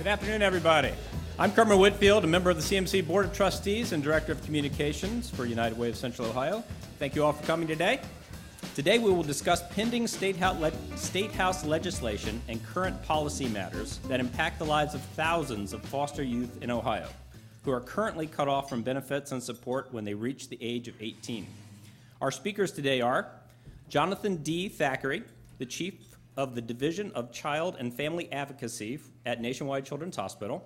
Good afternoon, everybody. I'm Kermit Whitfield, a member of the CMC Board of Trustees and Director of Communications for United Way of Central Ohio. Thank you all for coming today. Today we will discuss pending State House legislation and current policy matters that impact the lives of thousands of foster youth in Ohio who are currently cut off from benefits and support when they reach the age of 18. Our speakers today are Jonathan D. Thackeray, the Chief of the Division of Child and Family Advocacy at Nationwide Children's Hospital,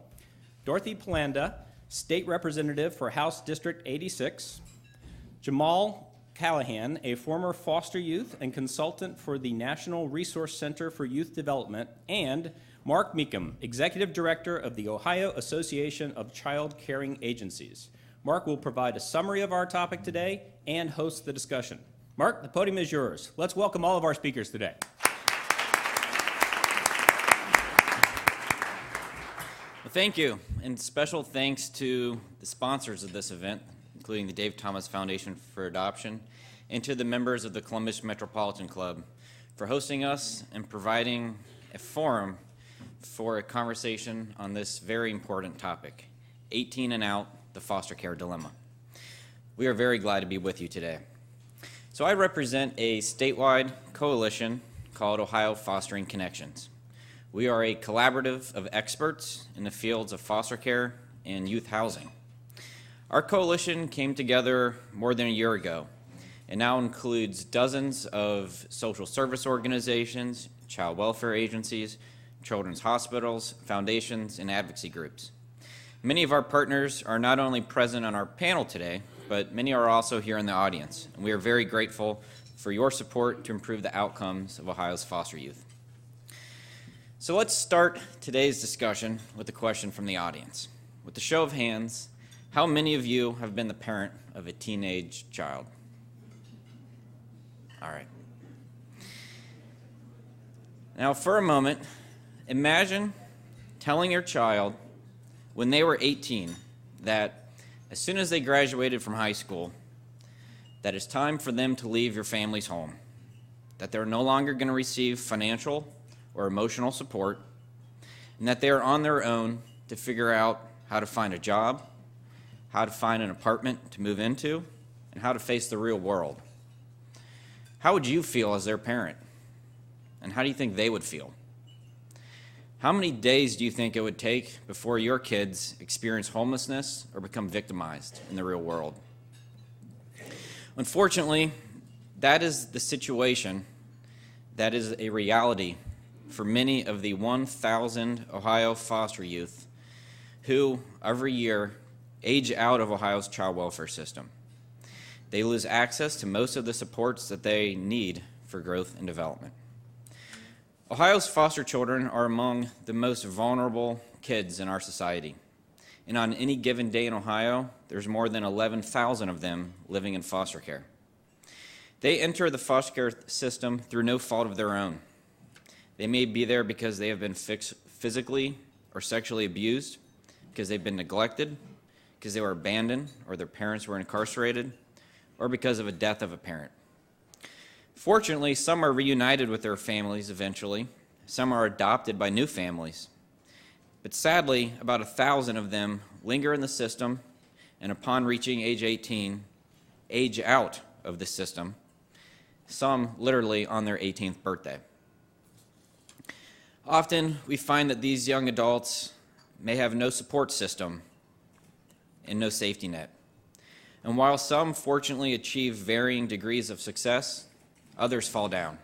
Dorothy Palanda, State Representative for House District 86, Jamal Callahan, a former foster youth and consultant for the National Resource Center for Youth Development, and Mark Meekum, Executive Director of the Ohio Association of Child Caring Agencies. Mark will provide a summary of our topic today and host the discussion. Mark, the podium is yours. Let's welcome all of our speakers today. Well, thank you, and special thanks to the sponsors of this event, including the Dave Thomas Foundation for Adoption, and to the members of the Columbus Metropolitan Club for hosting us and providing a forum for a conversation on this very important topic, 18 and out, the foster care dilemma. We are very glad to be with you today. So I represent a statewide coalition called Ohio Fostering Connections. We are a collaborative of experts in the fields of foster care and youth housing. Our coalition came together more than a year ago and now includes dozens of social service organizations, child welfare agencies, children's hospitals, foundations, and advocacy groups. Many of our partners are not only present on our panel today, but many are also here in the audience, and we are very grateful for your support to improve the outcomes of Ohio's foster youth. So let's start today's discussion with a question from the audience. With a show of hands, how many of you have been the parent of a teenage child? All right. Now, for a moment, imagine telling your child when they were 18 that as soon as they graduated from high school, that it's time for them to leave your family's home, that they're no longer going to receive financial or emotional support, and that they are on their own to figure out how to find a job, how to find an apartment to move into, and how to face the real world. How would you feel as their parent? And how do you think they would feel? How many days do you think it would take before your kids experience homelessness or become victimized in the real world? Unfortunately, that is the situation, that is a reality for many of the 1,000 Ohio foster youth who every year age out of Ohio's child welfare system. They lose access to most of the supports that they need for growth and development. Ohio's foster children are among the most vulnerable kids in our society. And on any given day in Ohio, there's more than 11,000 of them living in foster care. They enter the foster care system through no fault of their own. They may be there because they have been physically or sexually abused, because they've been neglected, because they were abandoned or their parents were incarcerated, or because of a death of a parent. Fortunately, some are reunited with their families eventually. Some are adopted by new families. But sadly, about 1,000 of them linger in the system, and upon reaching age 18, age out of the system, some literally on their 18th birthday. Often, we find that these young adults may have no support system and no safety net. And while some fortunately achieve varying degrees of success, others fall down.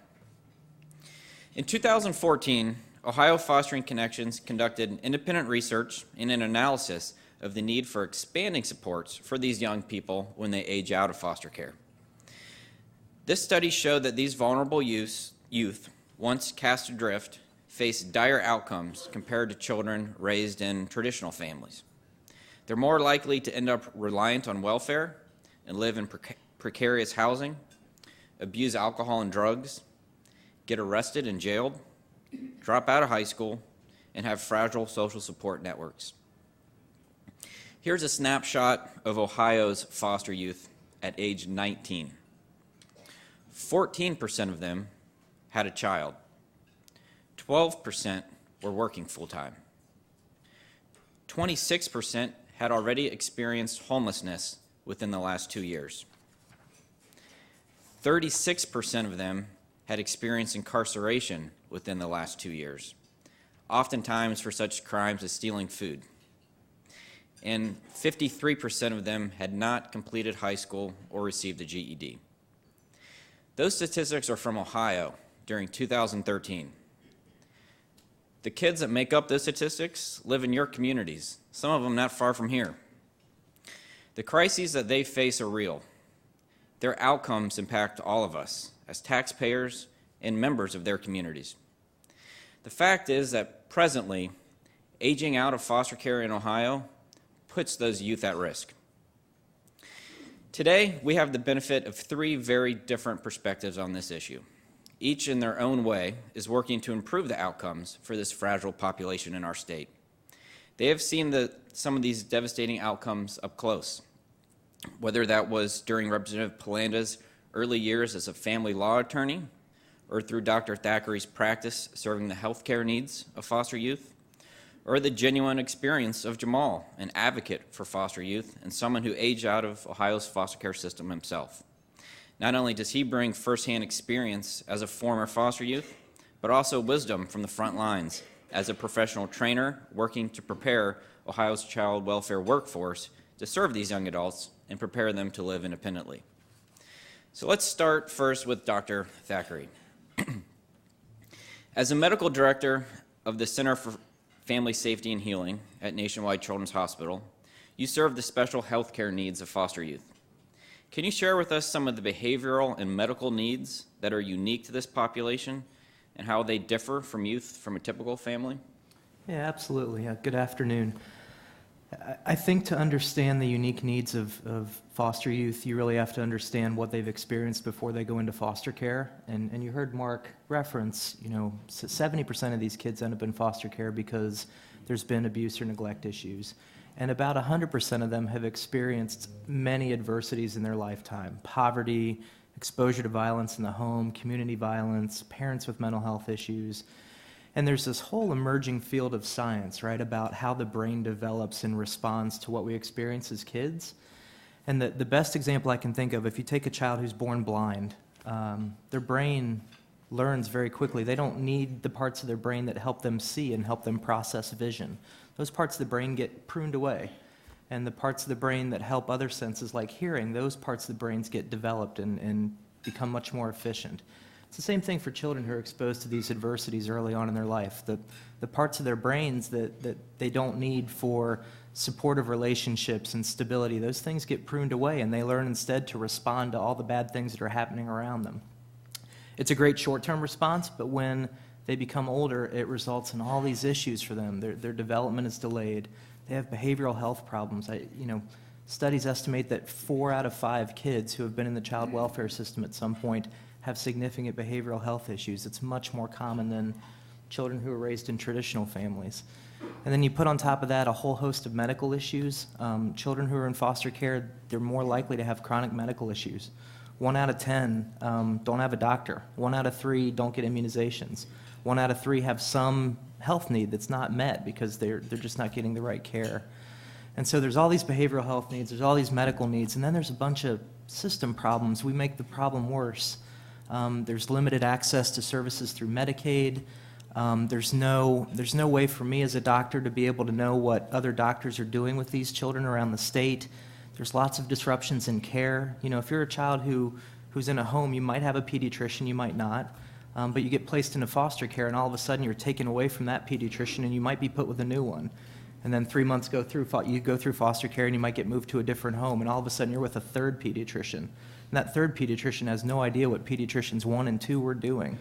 In 2014, Ohio Fostering Connections conducted independent research and an analysis of the need for expanding supports for these young people when they age out of foster care. This study showed that these vulnerable youth, once cast adrift, face dire outcomes compared to children raised in traditional families. They're more likely to end up reliant on welfare and live in precarious housing, abuse alcohol and drugs, get arrested and jailed, drop out of high school, and have fragile social support networks. Here's a snapshot of Ohio's foster youth at age 19. 14% of them had a child. 12% were working full-time. 26% had already experienced homelessness within the last 2 years. 36% of them had experienced incarceration within the last 2 years, oftentimes for such crimes as stealing food. And 53% of them had not completed high school or received a GED. Those statistics are from Ohio during 2013. The kids that make up those statistics live in your communities, some of them not far from here. The crises that they face are real. Their outcomes impact all of us as taxpayers and members of their communities. The fact is that presently, aging out of foster care in Ohio puts those youth at risk. Today, we have the benefit of 3 very different perspectives on this issue. Each in their own way is working to improve the outcomes for this fragile population in our state. They have seen some of these devastating outcomes up close, whether that was during Representative Palanda's early years as a family law attorney, or through Dr. Thackeray's practice serving the health care needs of foster youth, or the genuine experience of Jamal, an advocate for foster youth and someone who aged out of Ohio's foster care system himself. Not only does he bring firsthand experience as a former foster youth, but also wisdom from the front lines as a professional trainer working to prepare Ohio's child welfare workforce to serve these young adults and prepare them to live independently. So let's start first with Dr. Thackeray. As a medical director of the Center for Family Safety and Healing at Nationwide Children's Hospital, you serve the special health care needs of foster youth. Can you share with us some of the behavioral and medical needs that are unique to this population and how they differ from youth from a typical family? Yeah, absolutely. Good afternoon. I think to understand the unique needs of foster youth, you really have to understand what they've experienced before they go into foster care. And you heard Mark reference, 70% of these kids end up in foster care because there's been abuse or neglect issues. And about 100% of them have experienced many adversities in their lifetime: poverty, exposure to violence in the home, community violence, parents with mental health issues. And there's this whole emerging field of science, right, about how the brain develops and responds to what we experience as kids. And the best example I can think of, if you take a child who's born blind, their brain learns very quickly. They don't need the parts of their brain that help them see and help them process vision. Those parts of the brain get pruned away. And the parts of the brain that help other senses like hearing, those parts of the brains get developed and become much more efficient. It's the same thing for children who are exposed to these adversities early on in their life. The parts of their brains that they don't need for supportive relationships and stability, those things get pruned away, and they learn instead to respond to all the bad things that are happening around them. It's a great short-term response, but when they become older, it results in all these issues for them. Their development is delayed. They have behavioral health problems. Studies estimate that 4 out of 5 kids who have been in the child welfare system at some point have significant behavioral health issues. It's much more common than children who are raised in traditional families. And then you put on top of that a whole host of medical issues. Children who are in foster care, they're more likely to have chronic medical issues. 1 out of 10 don't have a doctor. 1 out of 3 don't get immunizations. 1 out of 3 have some health need that's not met because they're just not getting the right care. And so there's all these behavioral health needs, there's all these medical needs, and then there's a bunch of system problems. We make the problem worse. There's limited access to services through Medicaid. There's no way for me as a doctor to be able to know what other doctors are doing with these children around the state. There's lots of disruptions in care. If you're a child who's in a home, you might have a pediatrician, you might not, but you get placed into foster care, and all of a sudden you're taken away from that pediatrician, and you might be put with a new one. And then 3 months you go through foster care, and you might get moved to a different home, and all of a sudden you're with a third pediatrician. And that third pediatrician has no idea what pediatricians 1 and 2 were doing.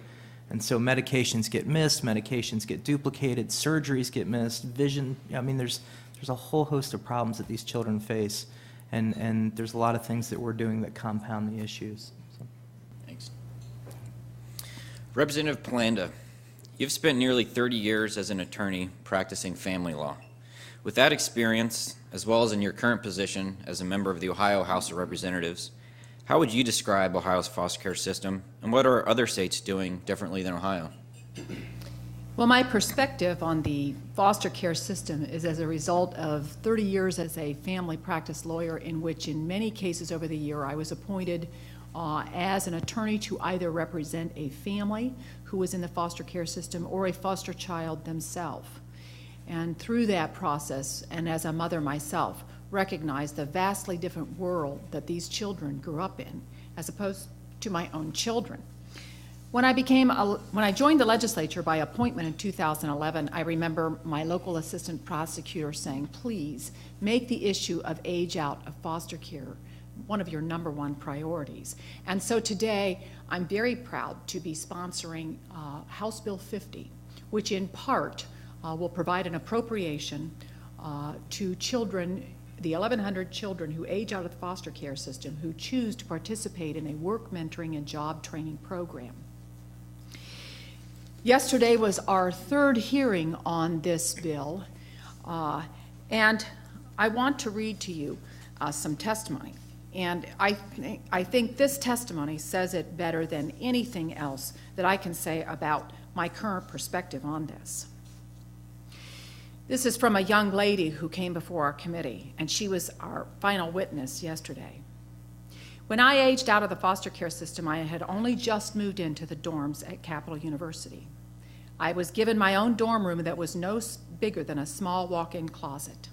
And so medications get missed, medications get duplicated, surgeries get missed, vision. There's a whole host of problems that these children face, and there's a lot of things that we're doing that compound the issues. So. Thanks. Representative Palanda, you've spent nearly 30 years as an attorney practicing family law. With that experience, as well as in your current position as a member of the Ohio House of Representatives, how would you describe Ohio's foster care system, and what are other states doing differently than Ohio? Well, my perspective on the foster care system is as a result of 30 years as a family practice lawyer, in which in many cases over the year I was appointed as an attorney to either represent a family who was in the foster care system or a foster child themselves. And through that process, and as a mother myself, recognized the vastly different world that these children grew up in as opposed to my own children. When I joined the legislature by appointment in 2011, I remember my local assistant prosecutor saying, please make the issue of age out of foster care one of your #1 priorities. And so today, I'm very proud to be sponsoring House Bill 50, which in part will provide an appropriation to children, the 1,100 children who age out of the foster care system who choose to participate in a work mentoring and job training program. Yesterday was our 3rd hearing on this bill, and I want to read to you some testimony. And I think this testimony says it better than anything else that I can say about my current perspective on this. This is from a young lady who came before our committee, and she was our final witness yesterday. When I aged out of the foster care system, I had only just moved into the dorms at Capital University. I was given my own dorm room that was no bigger than a small walk-in closet.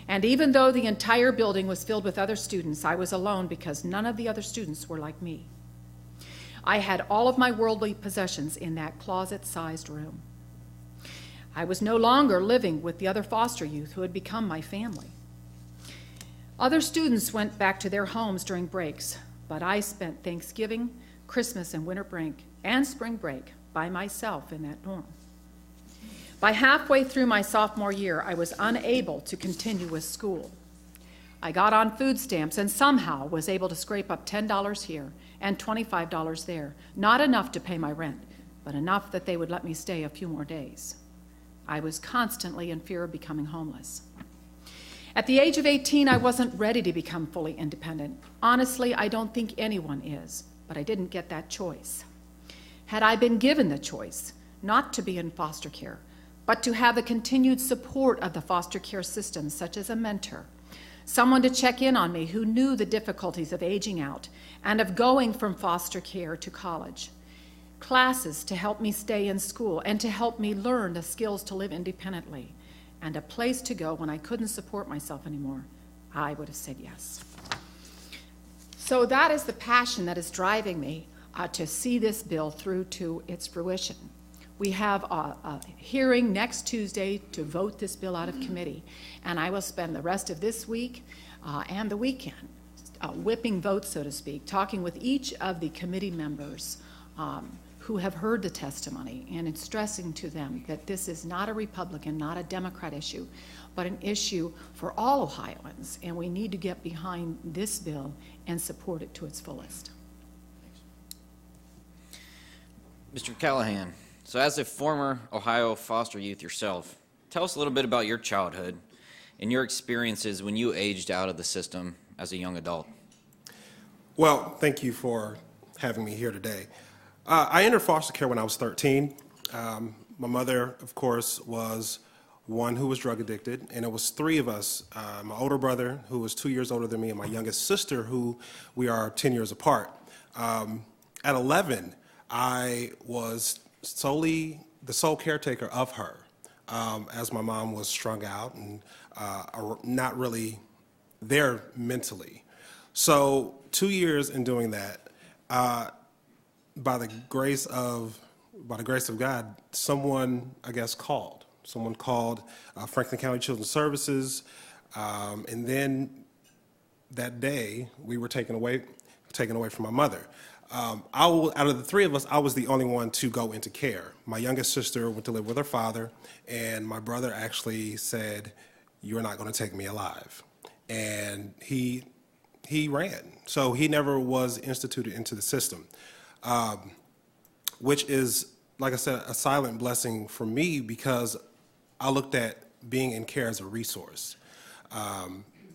And even though the entire building was filled with other students, I was alone because none of the other students were like me. I had all of my worldly possessions in that closet-sized room. I was no longer living with the other foster youth who had become my family. Other students went back to their homes during breaks, but I spent Thanksgiving, Christmas, and winter break, and spring break by myself in that dorm. By halfway through my sophomore year, I was unable to continue with school. I got on food stamps and somehow was able to scrape up $10 here and $25 there, not enough to pay my rent, but enough that they would let me stay a few more days. I was constantly in fear of becoming homeless. At the age of 18, I wasn't ready to become fully independent. Honestly, I don't think anyone is, but I didn't get that choice. Had I been given the choice not to be in foster care, but to have the continued support of the foster care system, such as a mentor, someone to check in on me who knew the difficulties of aging out and of going from foster care to college, classes to help me stay in school and to help me learn the skills to live independently, and a place to go when I couldn't support myself anymore, I would have said yes. So that is the passion that is driving me to see this bill through to its fruition. We have a hearing next Tuesday to vote this bill out of committee, and I will spend the rest of this week and the weekend whipping votes, so to speak, talking with each of the committee members who have heard the testimony and stressing to them that this is not a Republican, not a Democrat issue, but an issue for all Ohioans, and we need to get behind this bill and support it to its fullest. Mr. Callahan, so as a former Ohio foster youth yourself, tell us a little bit about your childhood and your experiences when you aged out of the system as a young adult. Well, thank you for having me here today. I entered foster care when I was 13. My mother, of course, was one who was drug addicted, and it was three of us, my older brother, who was 2 years older than me, and my youngest sister, who we are 10 years apart. At 11, I was solely the sole caretaker of her, as my mom was strung out and not really there mentally. So 2 years in doing that, by the grace of God, someone, I guess, called. Someone called Franklin County Children's Services, and then that day we were taken away from my mother. Out of the three of us, I was the only one to go into care. My youngest sister went to live with her father, and my brother actually said, "You're not going to take me alive," and he ran. So he never was instituted into the system, which is, like I said, a silent blessing for me because I looked at being in care as a resource.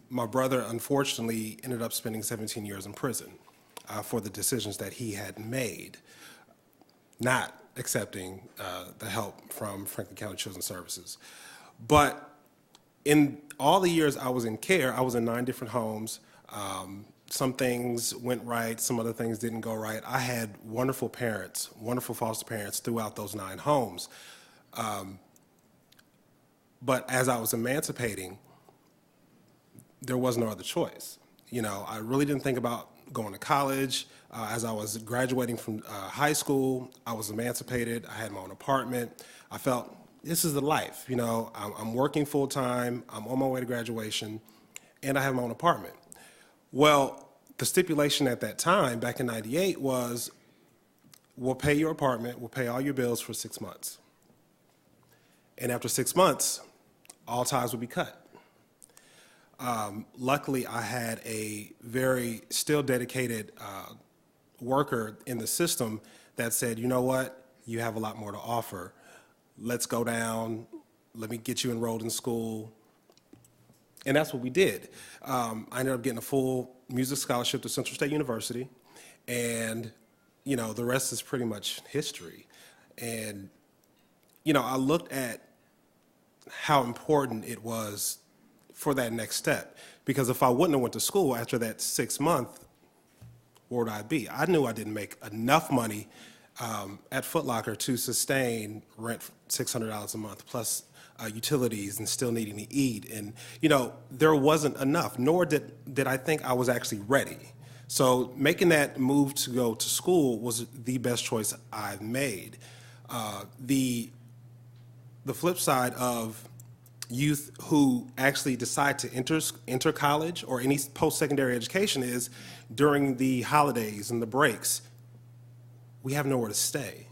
My brother, unfortunately, ended up spending 17 years in prison for the decisions that he had made, not accepting the help from Franklin County Children's Services. But in all the years I was in care, I was in 9 different homes. Some things went right, some other things didn't go right. I had wonderful parents, wonderful foster parents throughout those 9 homes. But as I was emancipating, there was no other choice. You know, I really didn't think about going to college. As I was graduating from high school, I was emancipated. I had my own apartment. I felt this is the life. You know, I'm working full time. I'm on my way to graduation, and I have my own apartment. Well, the stipulation at that time, back in '98, was we'll pay your apartment, we'll pay all your bills for 6 months. And after 6 months, all ties would be cut. Luckily, I had a very still dedicated worker in the system that said, you know what, you have a lot more to offer. Let's go down, let me get you enrolled in school. And that's what we did. I ended up getting a full music scholarship to Central State University, and you know, the rest is pretty much history. And you know, I looked at how important it was for that next step, because if I wouldn't have went to school after that 6 month, where would I be? I knew I didn't make enough money at Foot Locker to sustain rent $600 a month plus utilities and still needing to eat. And you know, there wasn't enough, nor did I think I was actually ready. So making that move to go to school was the best choice I've made. The flip side of youth who actually decide to enter college or any post-secondary education is during the holidays and the breaks, we have nowhere to stay.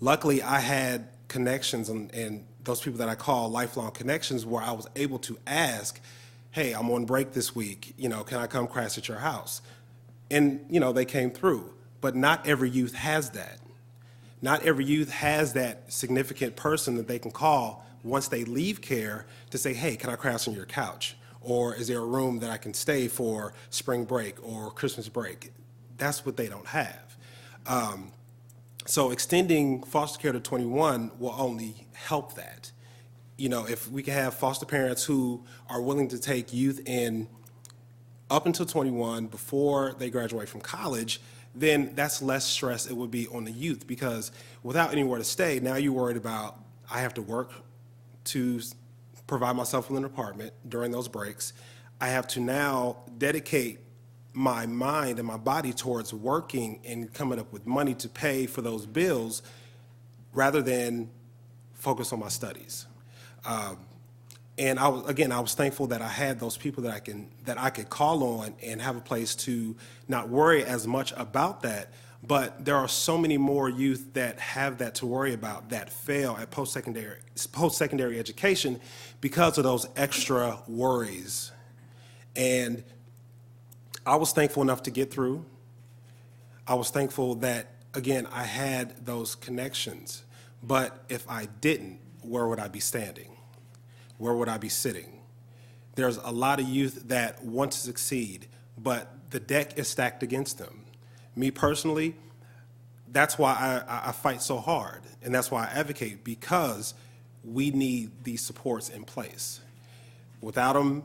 Luckily, I had connections and those people that I call lifelong connections, where I was able to ask, hey, I'm on break this week, you know, can I come crash at your house? And, you know, they came through. But not every youth has that. Not every youth has that significant person that they can call once they leave care to say, hey, can I crash on your couch? Or is there a room that I can stay for spring break or Christmas break? That's what they don't have. So extending foster care to 21 will only help that. You know, if we can have foster parents who are willing to take youth in up until 21 before they graduate from college, then that's less stress it would be on the youth, because without anywhere to stay, now you're worried about, I have to work to provide myself with an apartment during those breaks. I have to now dedicate my mind and my body towards working and coming up with money to pay for those bills rather than focus on my studies. And I was thankful that I had those people that I could call on and have a place to not worry as much about that. But there are so many more youth that have that to worry about, that fail at post-secondary education because of those extra worries. And I was thankful enough to get through. I was thankful that, again, I had those connections. But if I didn't, where would I be standing? Where would I be sitting? There's a lot of youth that want to succeed, but the deck is stacked against them. Me personally, that's why I fight so hard, and that's why I advocate, because we need these supports in place. Without them,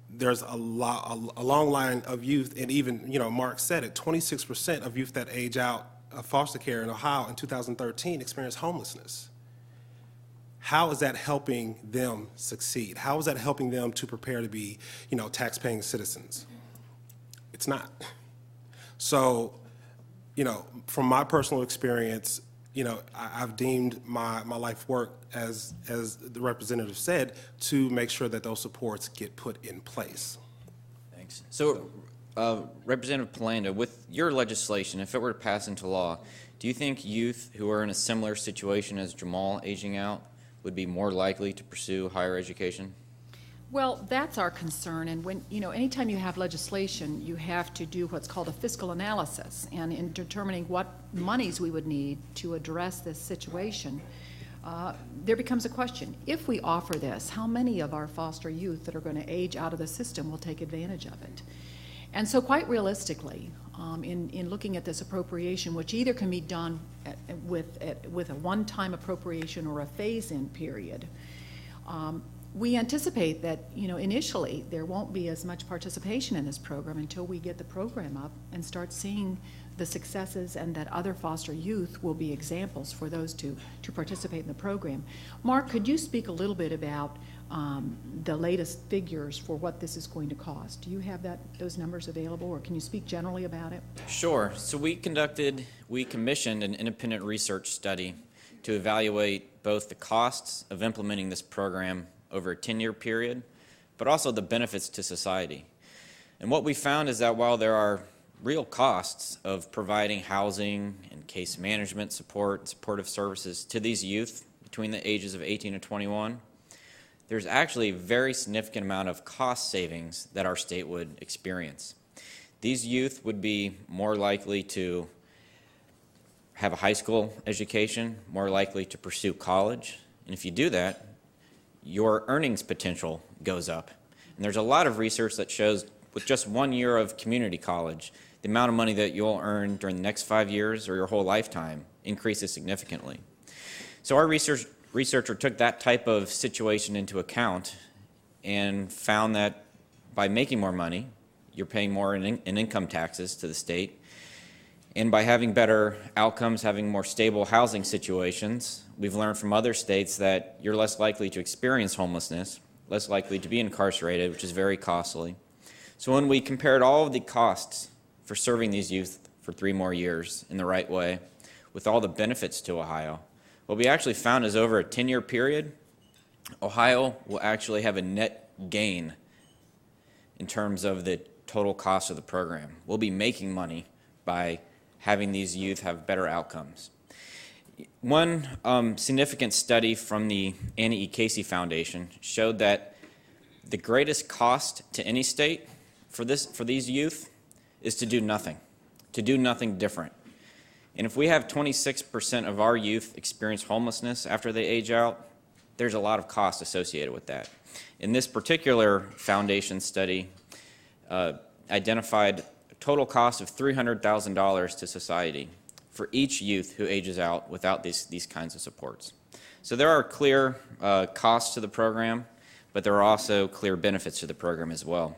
there's a long line of youth, and even, you know, Mark said it, 26% of youth that age out of foster care in Ohio in 2013 experienced homelessness. How is that helping them succeed? How is that helping them to prepare to be, you know, tax-paying citizens? It's not. So, you know, from my personal experience, you know, I've deemed my life work, as the representative said, to make sure that those supports get put in place. Thanks. So, Representative Palanda, with your legislation, if it were to pass into law, do you think youth who are in a similar situation as Jamal aging out would be more likely to pursue higher education? Well, that's our concern, and when, you know, anytime you have legislation, you have to do what's called a fiscal analysis, and in determining what monies we would need to address this situation, there becomes a question. If we offer this, how many of our foster youth that are going to age out of the system will take advantage of it? And so quite realistically, in looking at this appropriation, which either can be done with a one-time appropriation or a phase-in period, we anticipate that, initially there won't be as much participation in this program until we get the program up and start seeing the successes, and that other foster youth will be examples for those to participate in the program. Mark, could you speak a little bit about the latest figures for what this is going to cost? Do you have those numbers available, or can you speak generally about it? Sure. So we commissioned an independent research study to evaluate both the costs of implementing this program over a 10-year period, but also the benefits to society. And what we found is that while there are real costs of providing housing and case management support, supportive services to these youth between the ages of 18 and 21, there's actually a very significant amount of cost savings that our state would experience. These youth would be more likely to have a high school education, more likely to pursue college, and if you do that, your earnings potential goes up. And there's a lot of research that shows with just 1 year of community college, the amount of money that you'll earn during the next 5 years or your whole lifetime increases significantly. So our researcher took that type of situation into account and found that by making more money, you're paying more in income taxes to the state, and by having better outcomes, having more stable housing situations, we've learned from other states that you're less likely to experience homelessness, less likely to be incarcerated, which is very costly. So when we compared all of the costs for serving these youth for 3 more years in the right way, with all the benefits to Ohio, what we actually found is over a 10-year period, Ohio will actually have a net gain in terms of the total cost of the program. We'll be making money by having these youth have better outcomes. One significant study from the Annie E. Casey Foundation showed that the greatest cost to any state for these youth is to do nothing different. And if we have 26% of our youth experience homelessness after they age out, there's a lot of cost associated with that. In this particular foundation study, identified a total cost of $300,000 to society for each youth who ages out without these kinds of supports. So there are clear costs to the program, but there are also clear benefits to the program as well.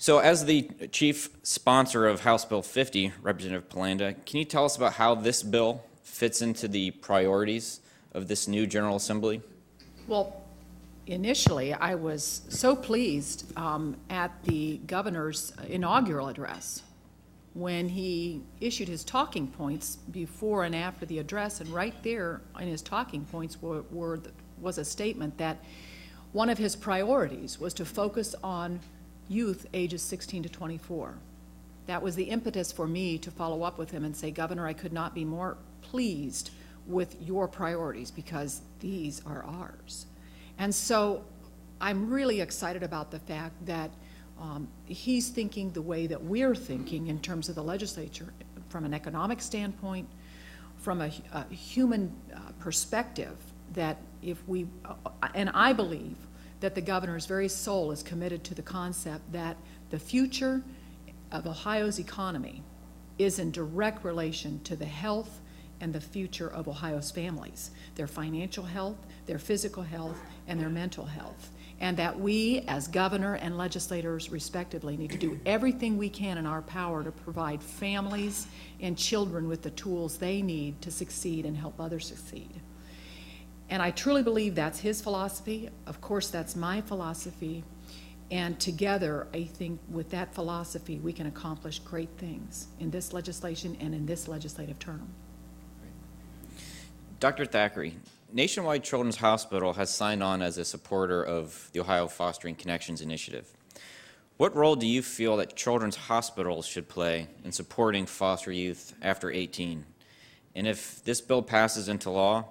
So as the chief sponsor of House Bill 50, Representative Palanda, can you tell us about how this bill fits into the priorities of this new General Assembly? Well, initially, I was so pleased at the governor's inaugural address when he issued his talking points before and after the address, and right there in his talking points was a statement that one of his priorities was to focus on youth ages 16 to 24. That was the impetus for me to follow up with him and say, Governor, I could not be more pleased with your priorities because these are ours. And so I'm really excited about the fact that he's thinking the way that we're thinking in terms of the legislature from an economic standpoint, from a human perspective, that if we, and I believe that the governor's very soul is committed to the concept that the future of Ohio's economy is in direct relation to the health and the future of Ohio's families, their financial health, their physical health, and their mental health. And that we, as governor and legislators respectively, need to do everything we can in our power to provide families and children with the tools they need to succeed and help others succeed. And I truly believe that's his philosophy. Of course, that's my philosophy. And together, I think with that philosophy, we can accomplish great things in this legislation and in this legislative term. Dr. Thackeray, Nationwide Children's Hospital has signed on as a supporter of the Ohio Fostering Connections Initiative. What role do you feel that children's hospitals should play in supporting foster youth after 18? And if this bill passes into law,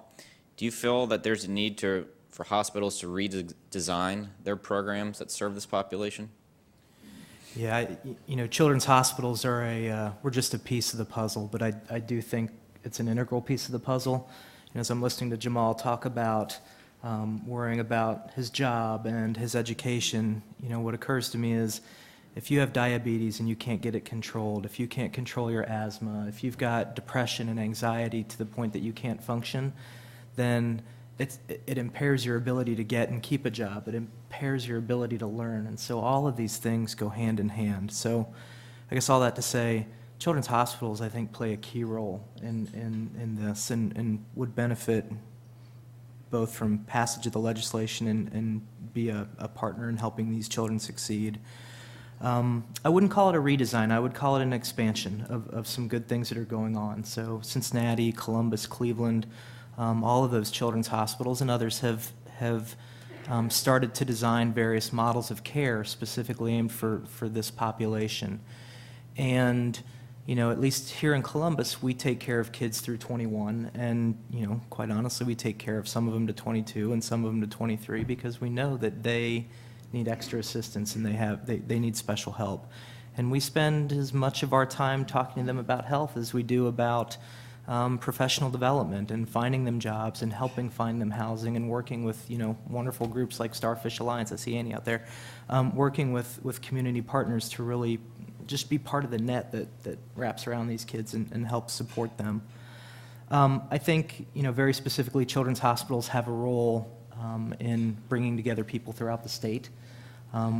do you feel that there's a need for hospitals to redesign their programs that serve this population? Yeah, children's hospitals are we're just a piece of the puzzle, but I do think it's an integral piece of the puzzle. As I'm listening to Jamal talk about worrying about his job and his education, what occurs to me is if you have diabetes and you can't get it controlled, if you can't control your asthma, if you've got depression and anxiety to the point that you can't function, then it impairs your ability to get and keep a job. It impairs your ability to learn. And so all of these things go hand in hand. So I guess all that to say, children's hospitals, I think, play a key role in this and would benefit both from passage of the legislation and be a partner in helping these children succeed. I wouldn't call it a redesign. I would call it an expansion of some good things that are going on. So Cincinnati, Columbus, Cleveland, all of those children's hospitals and others have started to design various models of care specifically aimed for this population. And, you know, at least here in Columbus, we take care of kids through 21, and, you know, quite honestly, we take care of some of them to 22 and some of them to 23 because we know that they need extra assistance and they need special help. And we spend as much of our time talking to them about health as we do about professional development and finding them jobs and helping find them housing and working with, you know, wonderful groups like Starfish Alliance. I see Annie out there, working with community partners to really just be part of the net that wraps around these kids and helps support them. I think, you know, very specifically, children's hospitals have a role in bringing together people throughout the state.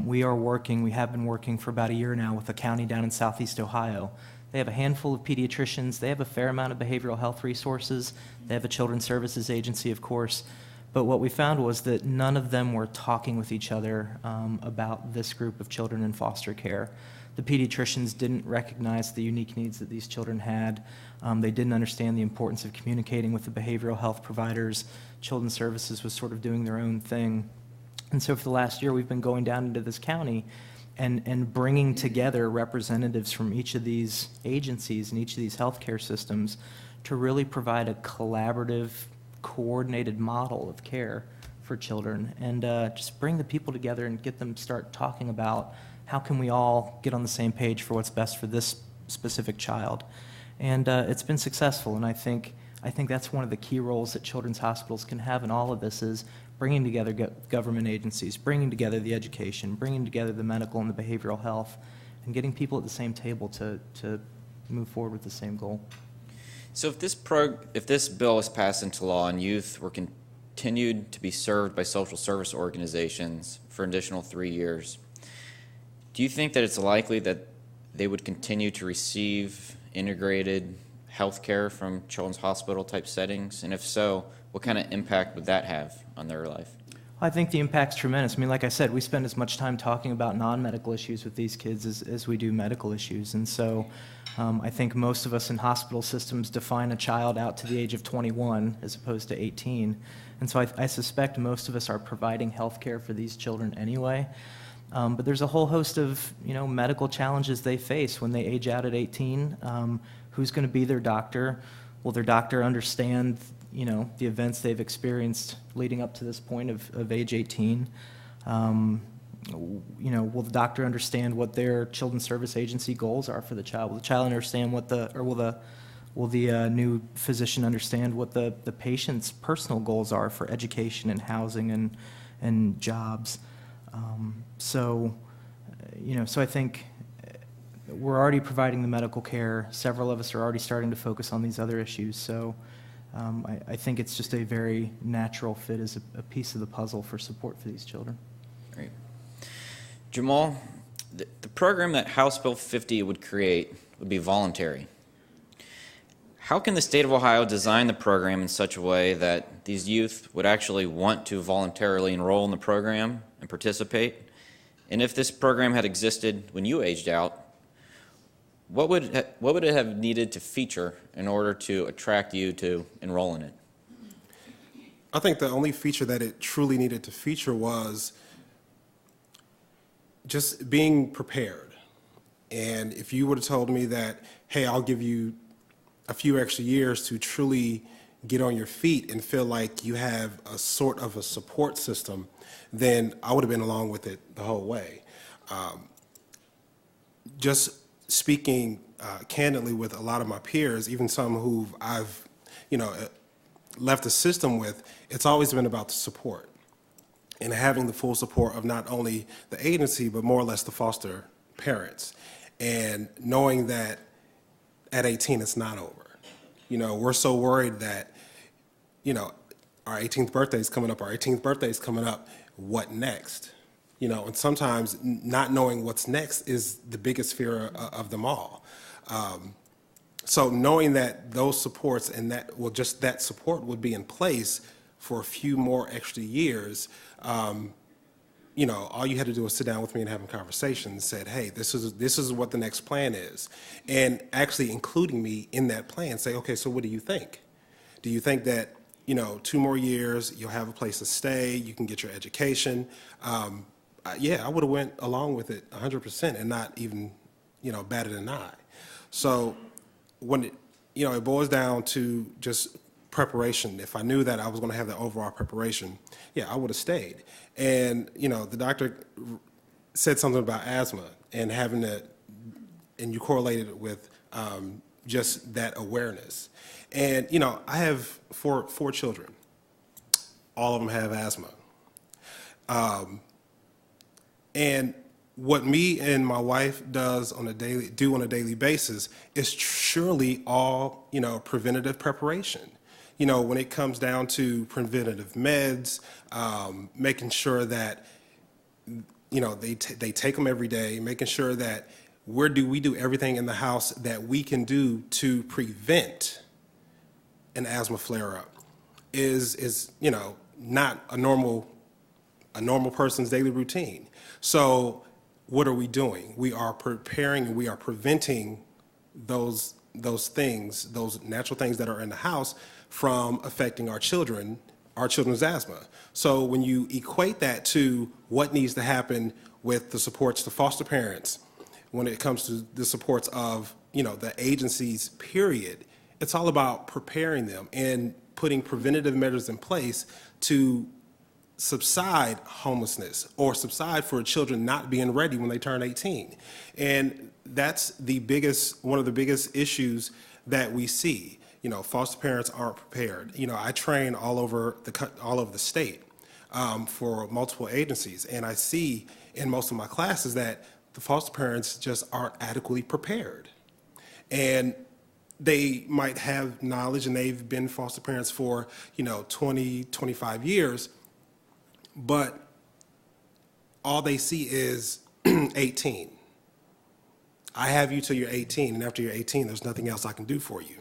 We have been working for about a year now with a county down in southeast Ohio. They have a handful of pediatricians. They have a fair amount of behavioral health resources. They have a children's services agency, of course. But what we found was that none of them were talking with each other about this group of children in foster care. The pediatricians didn't recognize the unique needs that these children had. They didn't understand the importance of communicating with the behavioral health providers. Children's Services was sort of doing their own thing. And so for the last year, we've been going down into this county and bringing together representatives from each of these agencies and each of these healthcare systems to really provide a collaborative, coordinated model of care for children and just bring the people together and get them start talking about how can we all get on the same page for what's best for this specific child. And it's been successful, and I think that's one of the key roles that children's hospitals can have in all of this is bringing together government agencies, bringing together the education, bringing together the medical and the behavioral health, and getting people at the same table to move forward with the same goal. So if this bill is passed into law and youth were continued to be served by social service organizations for an additional 3 years, do you think that it's likely that they would continue to receive integrated health care from children's hospital type settings? And if so, what kind of impact would that have on their life? I think the impact's tremendous. I mean, like I said, we spend as much time talking about non-medical issues with these kids as we do medical issues. And so I think most of us in hospital systems define a child out to the age of 21 as opposed to 18. And so I suspect most of us are providing health care for these children anyway. But there's a whole host of, you know, medical challenges they face when they age out at 18. Who's going to be their doctor? Will their doctor understand, you know, the events they've experienced leading up to this point of age 18? You know, will the doctor understand what their children's service agency goals are for the child? Will the child understand will the new physician understand what the patient's personal goals are for education and housing and jobs? So I think we're already providing the medical care. Several of us are already starting to focus on these other issues. So I think it's just a very natural fit as a piece of the puzzle for support for these children. Great. Jamal, the program that House Bill 50 would create would be voluntary. How can the state of Ohio design the program in such a way that these youth would actually want to voluntarily enroll in the program and participate? And if this program had existed when you aged out, what would it have needed to feature in order to attract you to enroll in it? I think the only feature that it truly needed to feature was just being prepared. And if you would have told me that, hey, I'll give you a few extra years to truly get on your feet and feel like you have a sort of a support system, then I would have been along with it the whole way. Just speaking candidly with a lot of my peers, even some who I've, left the system with, it's always been about the support and having the full support of not only the agency, but more or less the foster parents, and knowing that at 18 it's not over. We're so worried that, our 18th birthday is coming up, what next? And sometimes not knowing what's next is the biggest fear of them all. So knowing that those supports and just that support would be in place for a few more extra years, all you had to do was sit down with me and have a conversation and said, hey, this is what the next plan is. And actually including me in that plan, say, okay, so what do you think? Do you think that, 2 more years, you'll have a place to stay, you can get your education? Yeah, I would have went along with it 100% and not even, batted an eye. So when it boils down to just preparation, if I knew that I was going to have that overall preparation, yeah, I would have stayed. And, the doctor said something about asthma and and you correlated it with just that awareness. And, I have four children. All of them have asthma. And what me and my wife do on a daily basis is surely all, preventative preparation. When it comes down to preventative meds, making sure that, they take them every day, making sure that we do everything in the house that we can do to prevent an asthma flare-up is not a normal person's daily routine. So what are we doing? We are preparing and we are preventing those things, those natural things that are in the house from affecting our children's asthma. So when you equate that to what needs to happen with the supports to foster parents, when it comes to the supports of, the agencies, period, it's all about preparing them and putting preventative measures in place to subside homelessness or subside for children not being ready when they turn 18. And that's one of the biggest issues that we see. Foster parents aren't prepared. I train all over the state for multiple agencies, and I see in most of my classes that the foster parents just aren't adequately prepared. And they might have knowledge and they've been foster parents for, 20, 25 years, but all they see is 18. I have you till you're 18, and after you're 18, there's nothing else I can do for you.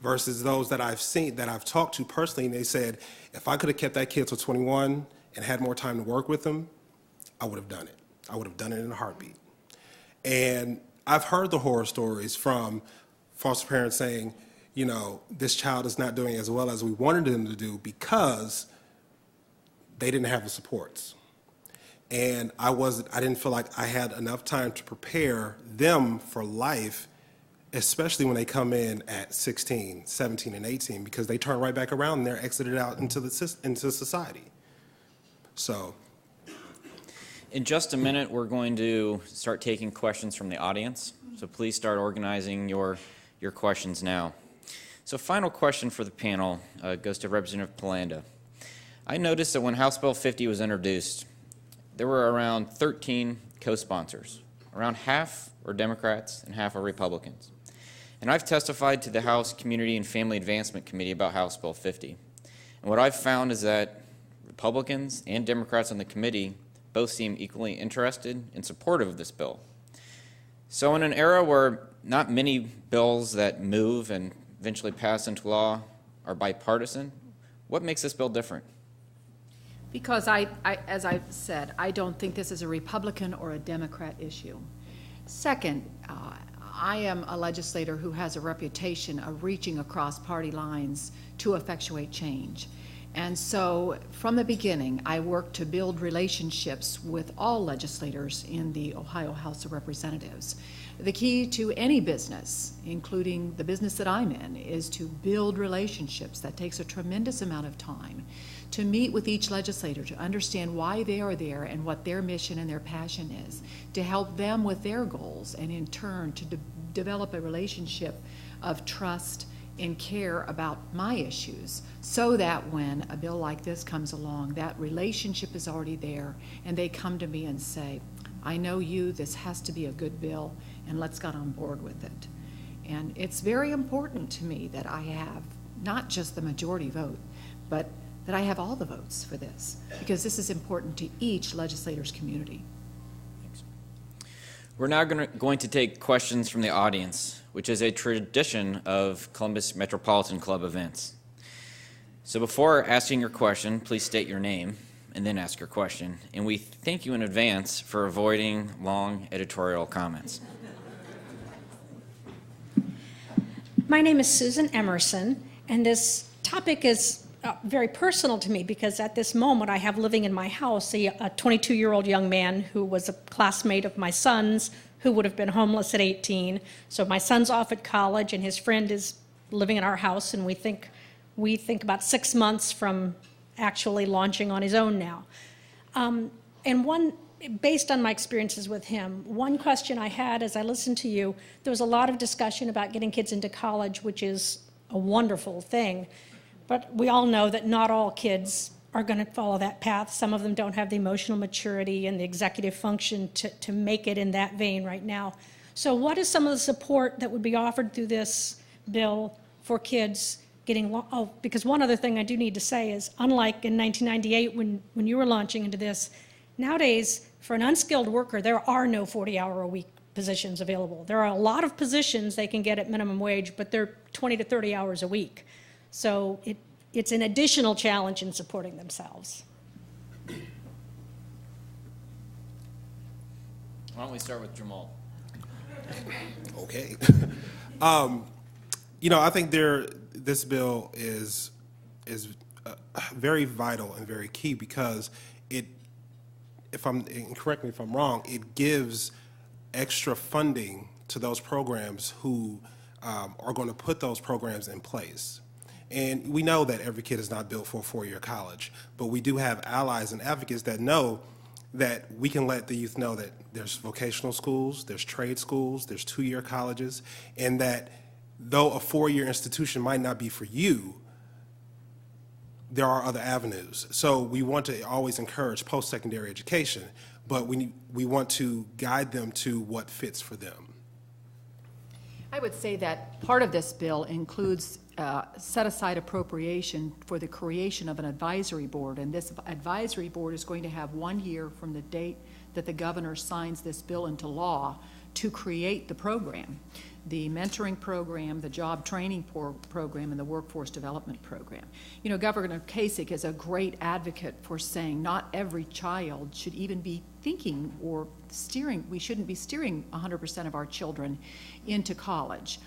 Versus those that I've talked to personally, and they said, if I could have kept that kid till 21 and had more time to work with them, I would have done it. I would have done it in a heartbeat. And I've heard the horror stories from foster parents saying, this child is not doing as well as we wanted them to do because they didn't have the supports. And I didn't feel like I had enough time to prepare them for life, especially when they come in at 16, 17, and 18, because they turn right back around and they're exited out into society. So. In just a minute, we're going to start taking questions from the audience. So please start organizing your questions now. So final question for the panel goes to Representative Palanda. I noticed that when House Bill 50 was introduced, there were around 13 co-sponsors. Around half are Democrats and half are Republicans. And I've testified to the House Community and Family Advancement Committee about House Bill 50. And what I've found is that Republicans and Democrats on the committee both seem equally interested and supportive of this bill. So in an era where not many bills that move and eventually pass into law are bipartisan, what makes this bill different? Because as I've said, I don't think this is a Republican or a Democrat issue. Second, I am a legislator who has a reputation of reaching across party lines to effectuate change. And so from the beginning, I worked to build relationships with all legislators in the Ohio House of Representatives. The key to any business, including the business that I'm in, is to build relationships. That takes a tremendous amount of time. To meet with each legislator, to understand why they are there and what their mission and their passion is, to help them with their goals, and in turn to develop a relationship of trust and care about my issues, so that when a bill like this comes along, that relationship is already there, and they come to me and say, I know you, this has to be a good bill, and let's get on board with it. And it's very important to me that I have not just the majority vote, but that I have all the votes for this, because this is important to each legislator's community. We're now going to take questions from the audience, which is a tradition of Columbus Metropolitan Club events. So before asking your question, please state your name and then ask your question. And we thank you in advance for avoiding long editorial comments. My name is Susan Emerson, and this topic is very personal to me because at this moment I have living in my house a 22-year-old young man who was a classmate of my son's who would have been homeless at 18. So my son's off at college and his friend is living in our house, and we think about 6 months from actually launching on his own now. Based on my experiences with him, one question I had as I listened to you, there was a lot of discussion about getting kids into college, which is a wonderful thing. But we all know that not all kids are going to follow that path. Some of them don't have the emotional maturity and the executive function to make it in that vein right now. So what is some of the support that would be offered through this bill for kids getting, because one other thing I do need to say is, unlike in 1998 when you were launching into this, nowadays, for an unskilled worker, there are no 40-hour-a-week positions available. There are a lot of positions they can get at minimum wage, but they're 20 to 30 hours a week. So it's an additional challenge in supporting themselves. Why don't we start with Jamal? Okay. I think this bill is very vital and very key because and correct me if I'm wrong, it gives extra funding to those programs who are going to put those programs in place. And we know that every kid is not built for a four-year college, but we do have allies and advocates that know that we can let the youth know that there's vocational schools, there's trade schools, there's two-year colleges, and that though a four-year institution might not be for you, there are other avenues. So we want to always encourage post-secondary education, but we want to guide them to what fits for them. I would say that part of this bill includes set-aside appropriation for the creation of an advisory board, and this advisory board is going to have 1 year from the date that the governor signs this bill into law to create the program, the mentoring program, the job training program, and the workforce development program. You know, Governor Kasich is a great advocate for saying not every child should even be thinking or steering, we shouldn't be steering 100% of our children into college.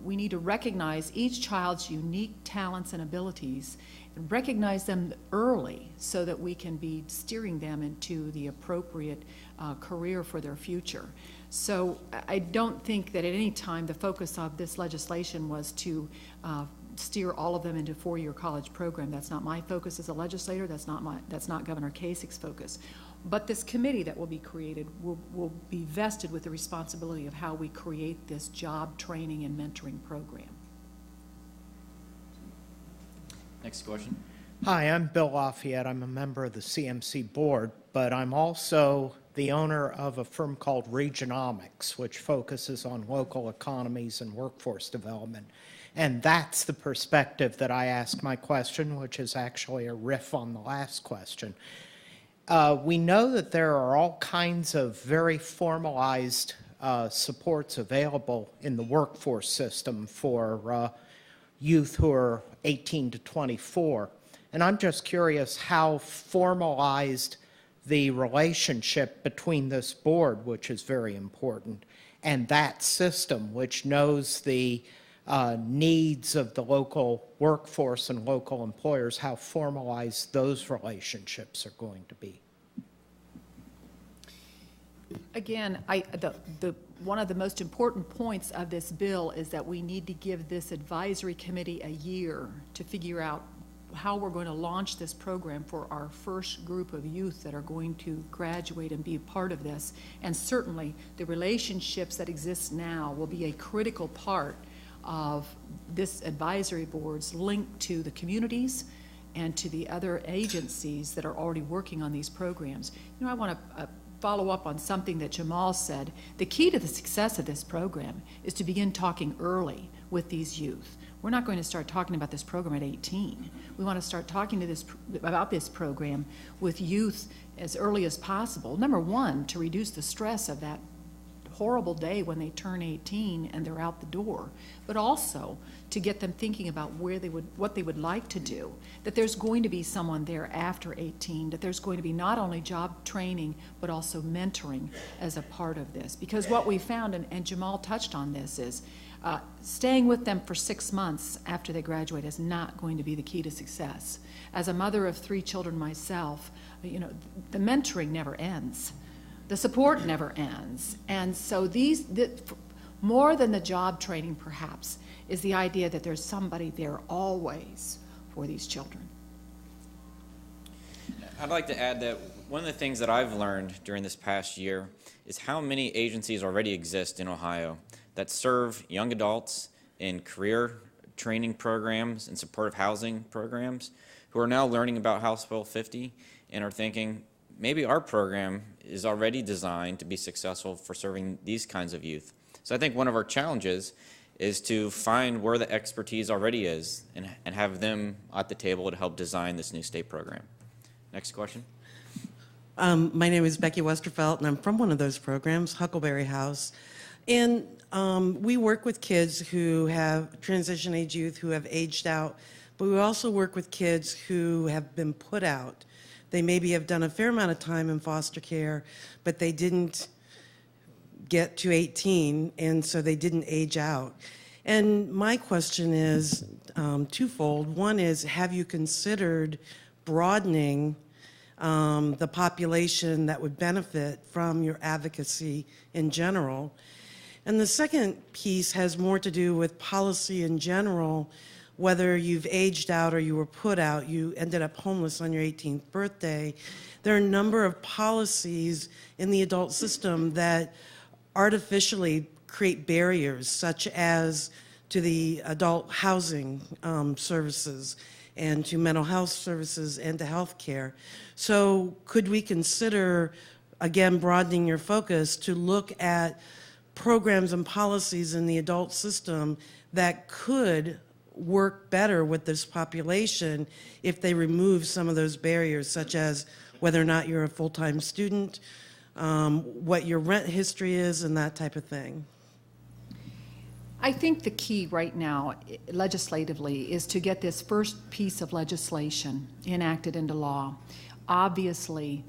We need to recognize each child's unique talents and abilities and recognize them early so that we can be steering them into the appropriate career for their future. So I don't think that at any time the focus of this legislation was to steer all of them into a four-year college program. That's not my focus as a legislator. That's not Governor Kasich's focus. But this committee that will be created will be vested with the responsibility of how we create this job training and mentoring program. Next question. Hi, I'm Bill Lafayette. I'm a member of the CMC board, but I'm also the owner of a firm called Regionomics, which focuses on local economies and workforce development. And that's the perspective that I ask my question, which is actually a riff on the last question. We know that there are all kinds of very formalized supports available in the workforce system for youth who are 18 to 24. And I'm just curious how formalized the relationship between this board, which is very important, and that system, which knows the needs of the local workforce and local employers, how formalized those relationships are going to be. Again, one of the most important points of this bill is that we need to give this advisory committee a year to figure out how we're going to launch this program for our first group of youth that are going to graduate and be a part of this. And certainly the relationships that exist now will be a critical part of this advisory board's link to the communities and to the other agencies that are already working on these programs. You know, I want to follow up on something that Jamal said. The key to the success of this program is to begin talking early with these youth. We're not going to start talking about this program at 18. We want to start talking about this program with youth as early as possible. Number one, to reduce the stress of that horrible day when they turn 18 and they're out the door, but also to get them thinking about what they would like to do, that there's going to be someone there after 18, that there's going to be not only job training, but also mentoring as a part of this. Because what we found, and Jamal touched on this, is staying with them for 6 months after they graduate is not going to be the key to success. As a mother of 3 children myself, the mentoring never ends. The support never ends. And so more than the job training perhaps, is the idea that there's somebody there always for these children. I'd like to add that one of the things that I've learned during this past year is how many agencies already exist in Ohio that serve young adults in career training programs and supportive housing programs who are now learning about House Bill 50 and are thinking, maybe our program is already designed to be successful for serving these kinds of youth. So I think one of our challenges is to find where the expertise already is and have them at the table to help design this new state program. Next question. My name is Becky Westerfelt, and I'm from one of those programs, Huckleberry House. And we work with kids who have transition age youth who have aged out, but we also work with kids who have been put out. They maybe have done a fair amount of time in foster care, but they didn't get to 18, and so they didn't age out. And my question is twofold. One is, have you considered broadening the population that would benefit from your advocacy in general? And the second piece has more to do with policy in general. Whether you've aged out or you were put out, you ended up homeless on your 18th birthday. There are a number of policies in the adult system that artificially create barriers, such as to the adult housing services and to mental health services and to health care. So could we consider, again, broadening your focus to look at programs and policies in the adult system that could work better with this population if they remove some of those barriers, such as whether or not you're a full-time student, what your rent history is, and that type of thing? I think the key right now, legislatively, is to get this first piece of legislation enacted into law. Obviously,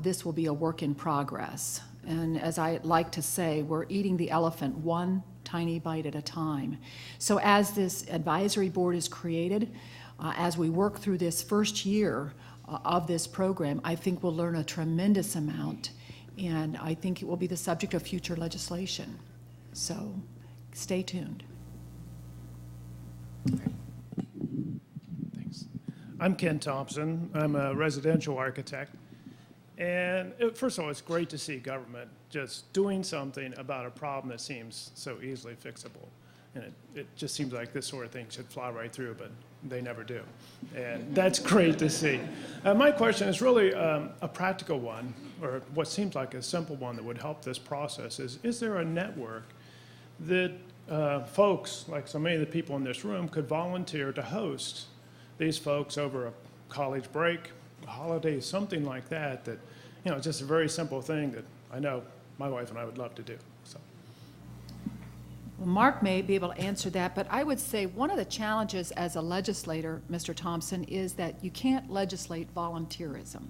this will be a work in progress. And as I like to say, we're eating the elephant one tiny bite at a time. So as this advisory board is created, as we work through this first year of this program, I think we'll learn a tremendous amount, and I think it will be the subject of future legislation. So stay tuned. Thanks. I'm Ken Thompson. I'm a residential architect. And first of all, it's great to see government just doing something about a problem that seems so easily fixable. And it just seems like this sort of thing should fly right through, but they never do. And that's great to see. My question is really a practical one, or what seems like a simple one that would help this process is there a network that folks, like so many of the people in this room, could volunteer to host these folks over a college break, a holiday, something like that, it's just a very simple thing that I know my wife and I would love to do. So. Well, Mark may be able to answer that, but I would say one of the challenges as a legislator, Mr. Thompson, is that you can't legislate volunteerism.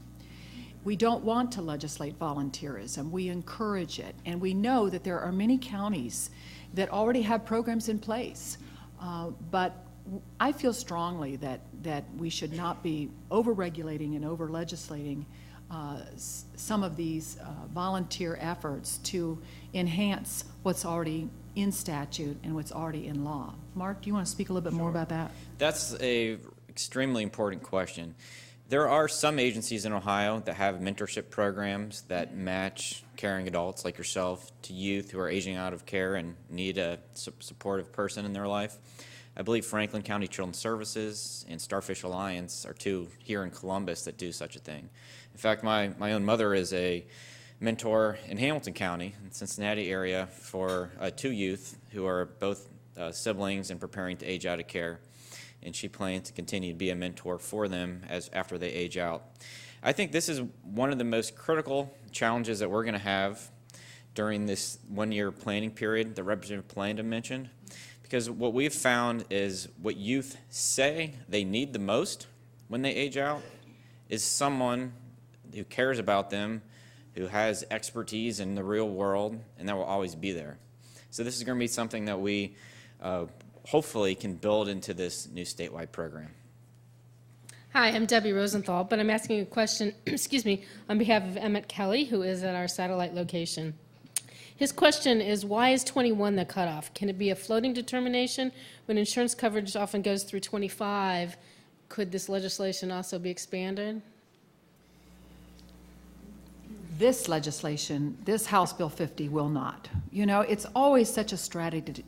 We don't want to legislate volunteerism. We encourage it, and we know that there are many counties that already have programs in place, but I feel strongly that we should not be over-regulating and over-legislating some of these volunteer efforts to enhance what's already in statute and what's already in law. Mark, do you want to speak a little bit more about that? That's an extremely important question. There are some agencies in Ohio that have mentorship programs that match caring adults like yourself to youth who are aging out of care and need a supportive person in their life. I believe Franklin County Children's Services and Starfish Alliance are two here in Columbus that do such a thing. In fact, my own mother is a mentor in Hamilton County, in Cincinnati area, for 2 youth who are both siblings and preparing to age out of care. And she plans to continue to be a mentor for them after they age out. I think this is one of the most critical challenges that we're going to have during this 1-year planning period that Representative Pallanda mentioned, because what we've found is what youth say they need the most when they age out is someone who cares about them, who has expertise in the real world, and that will always be there. So this is going to be something that we hopefully can build into this new statewide program. Hi, I'm Debbie Rosenthal, but I'm asking a question, excuse me, on behalf of Emmett Kelly, who is at our satellite location. His question is, why is 21 the cutoff? Can it be a floating determination? When insurance coverage often goes through 25, could this legislation also be expanded? This legislation, this House Bill 50 will not. You know, it's always such a strategy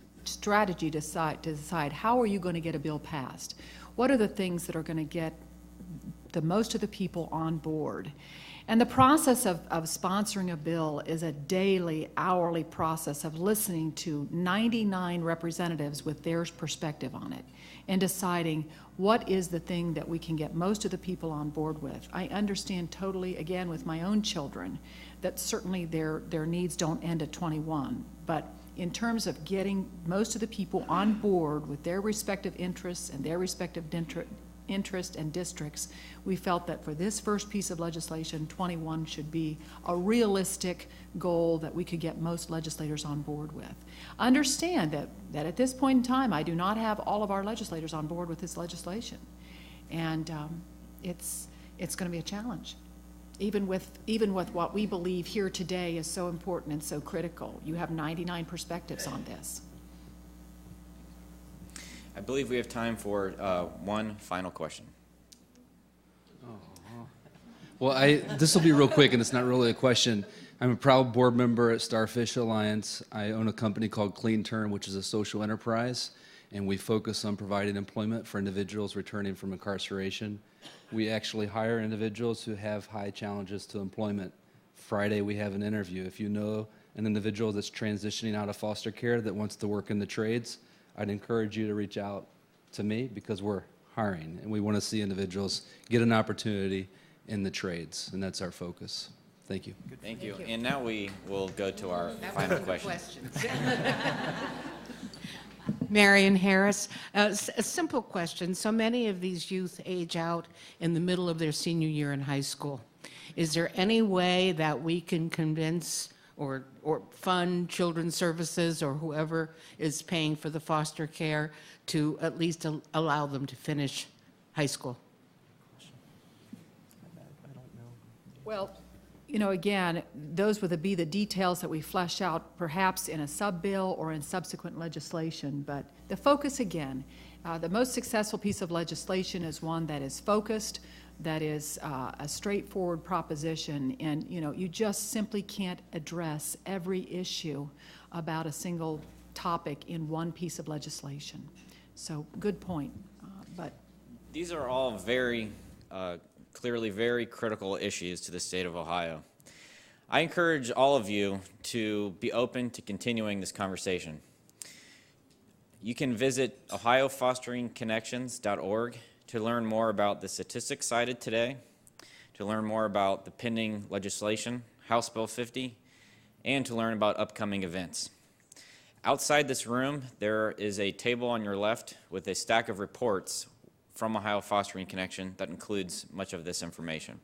to decide how are you going to get a bill passed? What are the things that are going to get the most of the people on board? And the process of sponsoring a bill is a daily, hourly process of listening to 99 representatives with their perspective on it and deciding what is the thing that we can get most of the people on board with. I understand totally, again, with my own children, that certainly their needs don't end at 21. But in terms of getting most of the people on board with their respective interests and their respective interest and districts, we felt that for this first piece of legislation, 21 should be a realistic goal that we could get most legislators on board with. Understand that at this point in time, I do not have all of our legislators on board with this legislation. And it's going to be a challenge. Even with what we believe here today is so important and so critical. You have 99 perspectives on this. I believe we have time for one final question. Well, this will be real quick, and it's not really a question. I'm a proud board member at Starfish Alliance. I own a company called Clean Turn, which is a social enterprise, and we focus on providing employment for individuals returning from incarceration. We actually hire individuals who have high challenges to employment. Friday, we have an interview. If you know an individual that's transitioning out of foster care that wants to work in the trades, I'd encourage you to reach out to me because we're hiring, and we want to see individuals get an opportunity in the trades, and that's our focus. Thank you. Thank you. And now we will go to our final question. Marion Harris, a simple question. So many of these youth age out in the middle of their senior year in high school. Is there any way that we can convince or fund Children's Services or whoever is paying for the foster care to at least allow them to finish high school? Well, you know, again, those would be the details that we flesh out perhaps in a sub-bill or in subsequent legislation. But the focus, again, the most successful piece of legislation is one that is focused, that is a straightforward proposition, and you know, you just simply can't address every issue about a single topic in one piece of legislation. So, good point. But these are all very clearly very critical issues to the state of Ohio. I encourage all of you to be open to continuing this conversation. You can visit ohiofosteringconnections.org to learn more about the statistics cited today, to learn more about the pending legislation, House Bill 50, and to learn about upcoming events. Outside this room, there is a table on your left with a stack of reports from Ohio Fostering Connection that includes much of this information.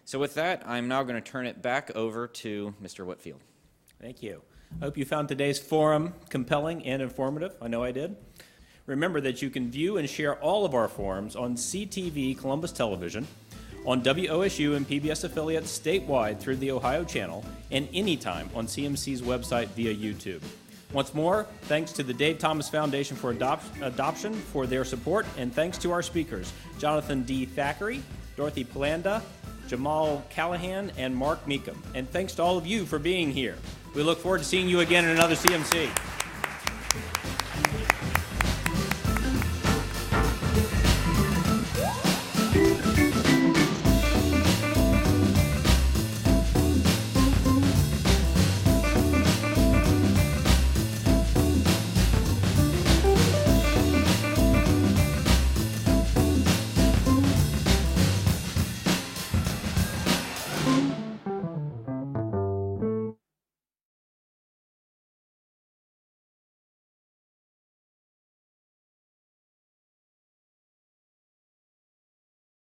So with that, I'm now going to turn it back over to Mr. Whitfield. Thank you. I hope you found today's forum compelling and informative. I know I did. Remember that you can view and share all of our forums on CTV Columbus Television, on WOSU and PBS affiliates statewide through the Ohio Channel, and anytime on CMC's website via YouTube. Once more, thanks to the Dave Thomas Foundation for Adoption for their support, and thanks to our speakers, Jonathan D. Thackeray, Dorothy Pallanda, Jamal Callahan, and Mark Meekum. And thanks to all of you for being here. We look forward to seeing you again in another CMC.